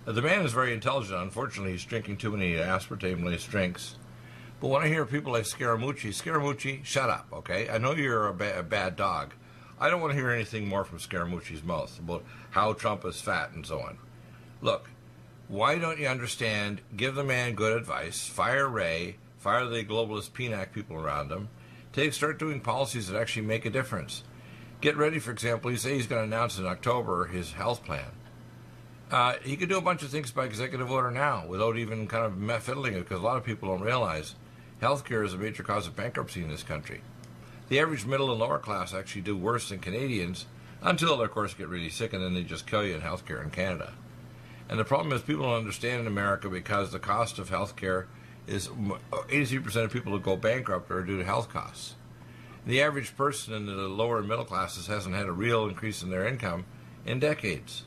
The man is very intelligent. Unfortunately, he's drinking too many aspartame-laced drinks. But when I hear people like Scaramucci, shut up, okay? I know you're a bad dog. I don't want to hear anything more from Scaramucci's mouth about how Trump is fat and so on. Look, why don't you understand? Give the man good advice. Fire Ray. Fire the globalist PNAC people around him. Start doing policies that actually make a difference. Get ready, for example, you say he's going to announce in October his health plan. He could do a bunch of things by executive order now without even kind of fiddling it, because a lot of people don't realize healthcare is a major cause of bankruptcy in this country. The average middle and lower class actually do worse than Canadians until they, of course, get really sick, and then they just kill you in healthcare in Canada. And the problem is people don't understand in America because the cost of healthcare is 83% of people who go bankrupt are due to health costs. The average person in the lower and middle classes hasn't had a real increase in their income in decades.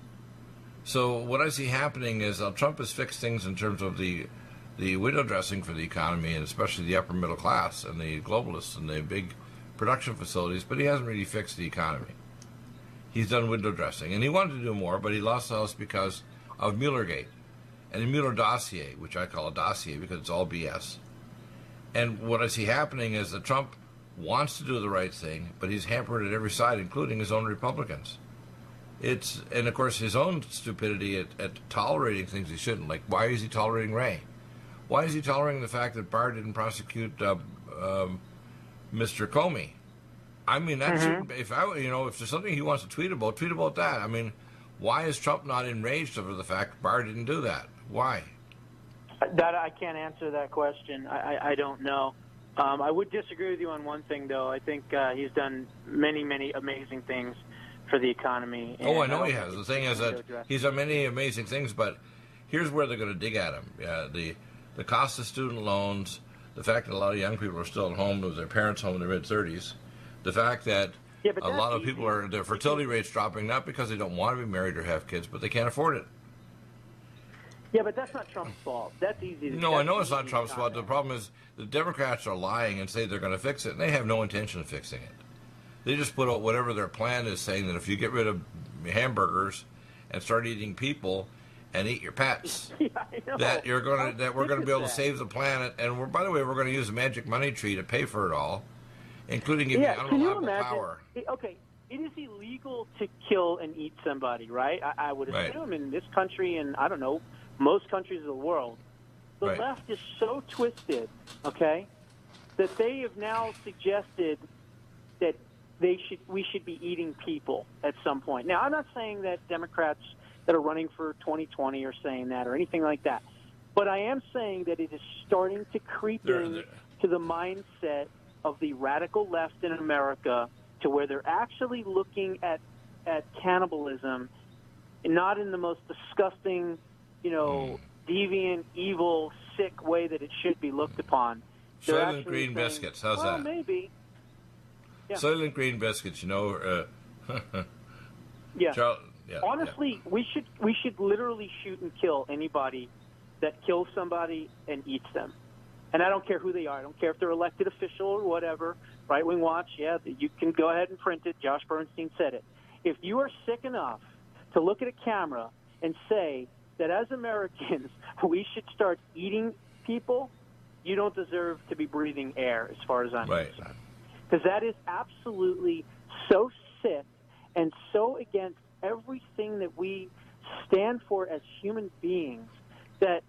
So what I see happening is Trump has fixed things in terms of the window dressing for the economy, and especially the upper middle class and the globalists and the big production facilities, but he hasn't really fixed the economy. He's done window dressing, and he wanted to do more, but he lost the House because of Muellergate and the Mueller dossier, which I call a dossier because it's all BS. And what I see happening is that Trump wants to do the right thing, but he's hampered at every side, including his own Republicans. And of course, his own stupidity at tolerating things he shouldn't. Like, why is he tolerating Ray? Why is he tolerating the fact that Barr didn't prosecute Mr. Comey? I mean, that shouldn't. If there's something he wants to tweet about that. I mean, why is Trump not enraged over the fact Barr didn't do that? Why? That I can't answer that question. I don't know. I would disagree with you on one thing, though. I think he's done many, many amazing things for the economy. Oh, I know he has. The thing is that he's done many amazing things, but here's where they're going to dig at him. The cost of student loans, the fact that a lot of young people are still at home with their parents home in their mid-30s, the fact that a lot of people their fertility rates dropping, not because they don't want to be married or have kids, but they can't afford it. Yeah, but that's not Trump's fault. That's easy. No, I know it's not Trump's fault. The problem is the Democrats are lying and say they're going to fix it, and they have no intention of fixing it. They just put out whatever their plan is, saying that if you get rid of hamburgers and start eating people and eat your pets, that we're going to be able to save the planet. And by the way, we're going to use a magic money tree to pay for it all, including giving unreliable power. Okay, it is illegal to kill and eat somebody, right? I would assume in this country, and I don't know, most countries of the world, the left is so twisted, okay, that they have now suggested that we should be eating people at some point. Now, I'm not saying that Democrats that are running for 2020 are saying that or anything like that, but I am saying that it is starting to creep in to the mindset of the radical left in America, to where they're actually looking at cannibalism, not in the most disgusting, deviant, evil, sick way that it should be looked upon. Soylent Green biscuits, how's that? Maybe. Yeah. Soylent Green biscuits, yeah. Honestly, we should literally shoot and kill anybody that kills somebody and eats them. And I don't care who they are. I don't care if they're elected official or whatever. Right Wing Watch, you can go ahead and print it. Josh Bernstein said it. If you are sick enough to look at a camera and say that as Americans we should start eating people, you don't deserve to be breathing air, as far as I'm concerned. Because that is absolutely so sick and so against everything that we stand for as human beings that,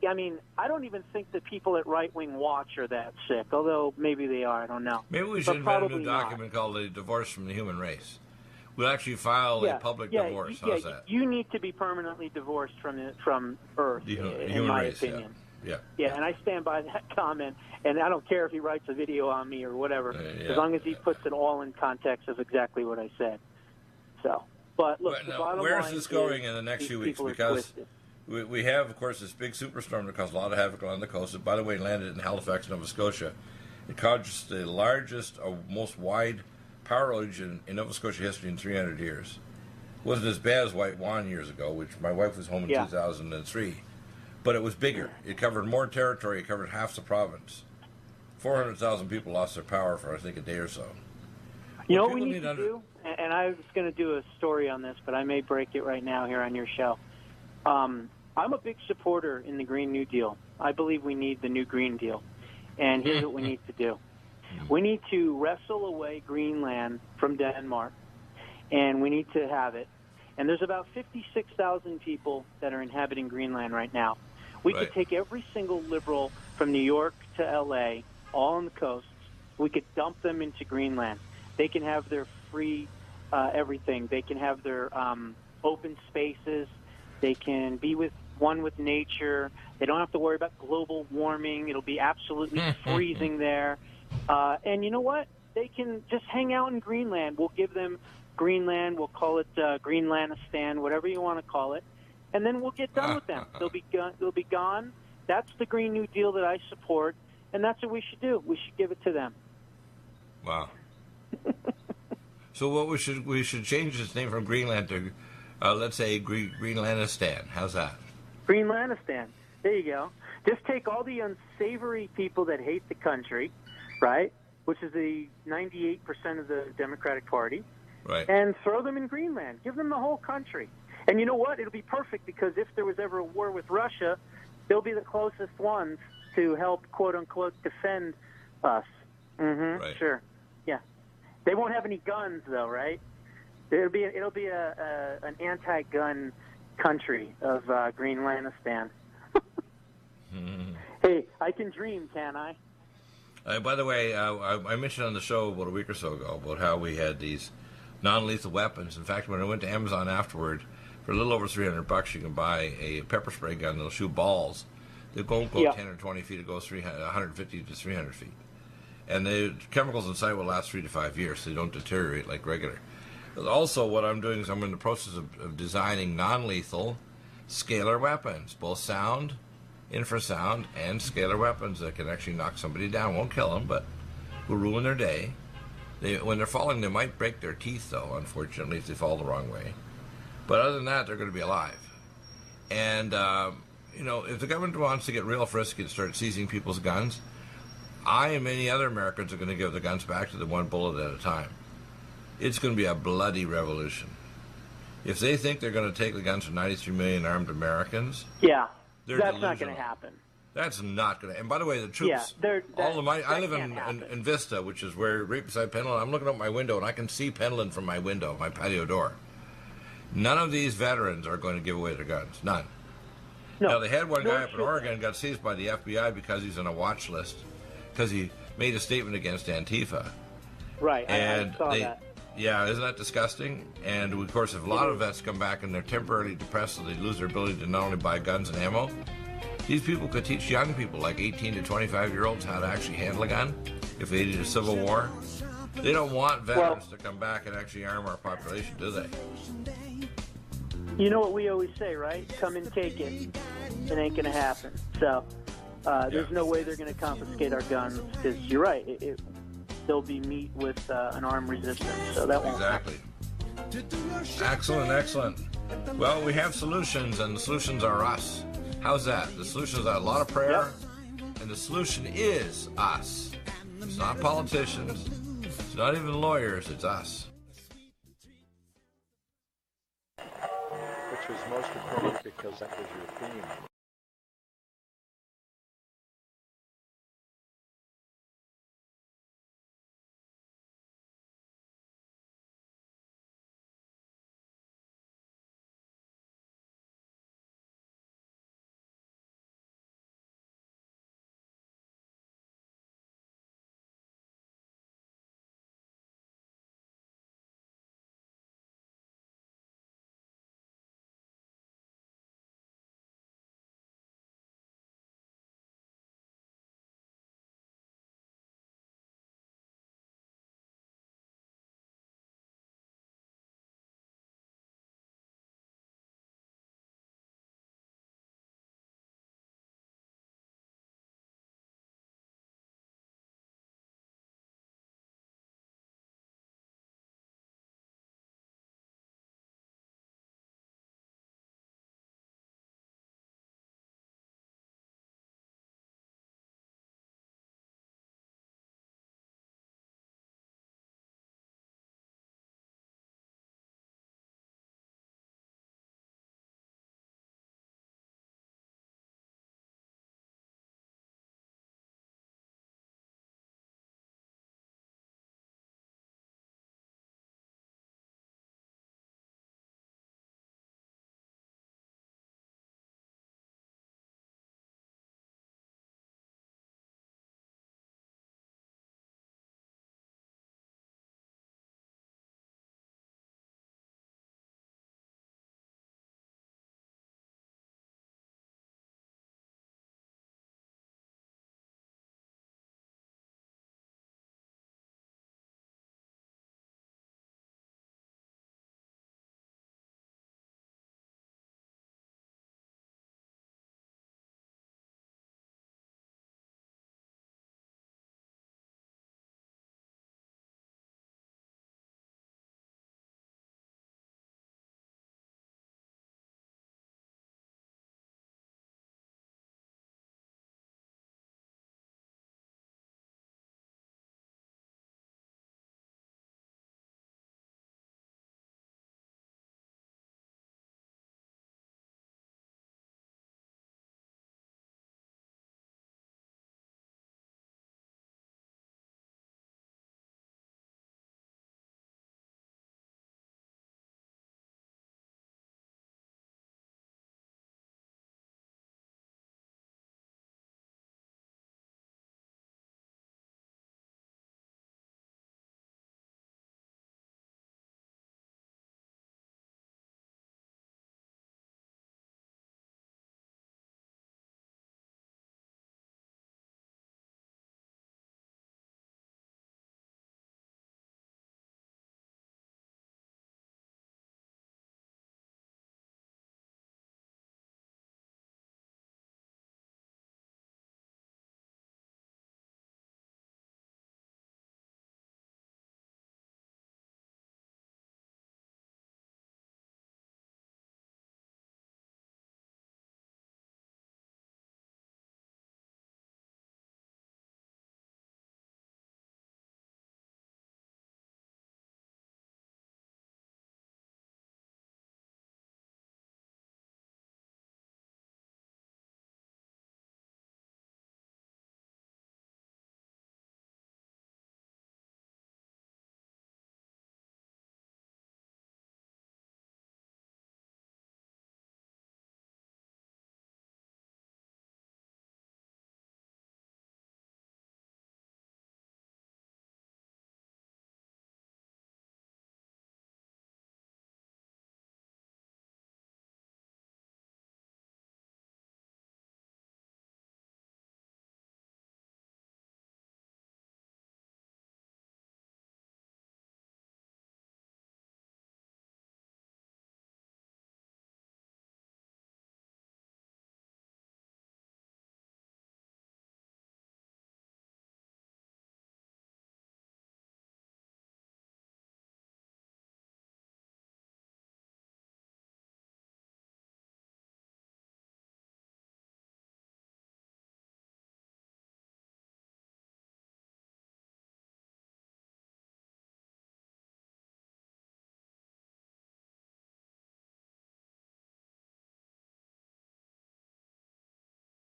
I mean, I don't even think that people at Right Wing Watch are that sick, although maybe they are, I don't know. Maybe we should invent a new document called the Divorce from the Human Race. We'll actually file a public divorce. How's that? You need to be permanently divorced from Earth, in my opinion. Yeah, and I stand by that comment, and I don't care if he writes a video on me or whatever, as long as he puts it all in context of exactly what I said. So, but look, the bottom where line is this going in the next few weeks? Because we have, of course, this big superstorm that caused a lot of havoc along the coast. It, by the way, landed in Halifax, Nova Scotia. It caused the largest, most wide power outage in Nova Scotia history in 300 years. It wasn't as bad as White Juan years ago, which my wife was home in 2003. But it was bigger. It covered more territory. It covered half the province. 400,000 people lost their power for, I think, a day or so. You know what we need to do? And I was going to do a story on this, but I may break it right now here on your show. I'm a big supporter in the Green New Deal. I believe we need the new Green Deal. And here's what we need to do. We need to wrestle away Greenland from Denmark, and we need to have it. And there's about 56,000 people that are inhabiting Greenland right now. We could take every single liberal from New York to L.A., all on the coast. We could dump them into Greenland. They can have their free everything. They can have their open spaces. They can be one with nature. They don't have to worry about global warming. It'll be absolutely freezing there. And you know what? They can just hang out in Greenland. We'll give them Greenland. We'll call it Greenlandistan, whatever you want to call it. And then we'll get done with them. They'll be gone. That's the Green New Deal that I support, and that's what we should do. We should give it to them. Wow. So what we should change its name from Greenland to, let's say, Greenlandistan. How's that? Greenlandistan. There you go. Just take all the unsavory people that hate the country, right, which is the 98% of the Democratic Party, and throw them in Greenland. Give them the whole country. And you know what? It'll be perfect because if there was ever a war with Russia, they'll be the closest ones to help, quote-unquote, defend us. Sure. Yeah. They won't have any guns, though, right? It'll be an anti-gun country of Greenlandistan. Hey, I can dream, can I? By the way, I mentioned on the show about a week or so ago about how we had these non-lethal weapons. In fact, when I went to Amazon afterward, for a little over $300, you can buy a pepper spray gun that'll shoot balls. They won't go 10 or 20 feet. It goes 150 to 300 feet. And the chemicals inside will last 3 to 5 years, so they don't deteriorate like regular. But also, what I'm doing is I'm in the process of designing non-lethal scalar weapons, both sound, infrasound, and scalar weapons that can actually knock somebody down. Won't kill them, but will ruin their day. When they're falling, they might break their teeth, though, unfortunately, if they fall the wrong way. But other than that, they're going to be alive. And, if the government wants to get real frisky and start seizing people's guns, I and many other Americans are going to give the guns back to them one bullet at a time. It's going to be a bloody revolution. If they think they're going to take the guns from 93 million armed Americans, that's not going to happen. That's not going to. And by the way, the troops, I live in Vista, which is right beside Penland. I'm looking out my window, and I can see Penland from my window, my patio door. None of these veterans are going to give away their guns. None. No. Now, they had one guy up in Oregon got seized by the FBI because he's on a watch list, because he made a statement against Antifa. Right, and I saw that. Yeah, isn't that disgusting? And, of course, if a lot of vets come back and they're temporarily depressed so they lose their ability to not only buy guns and ammo, these people could teach young people, like 18 to 25-year-olds, how to actually handle a gun if they did a civil war. They don't want veterans to come back and actually arm our population, do they? You know what we always say, right? Come and take it. It ain't going to happen. So there's no way they're going to confiscate our guns because you're right. They'll be meet with an armed resistance, so that won't happen. Excellent. Well, we have solutions, and the solutions are us. How's that? The solutions are a lot of prayer, and the solution is us. It's not politicians. It's not even lawyers. It's us. Which was most appropriate because that was your theme.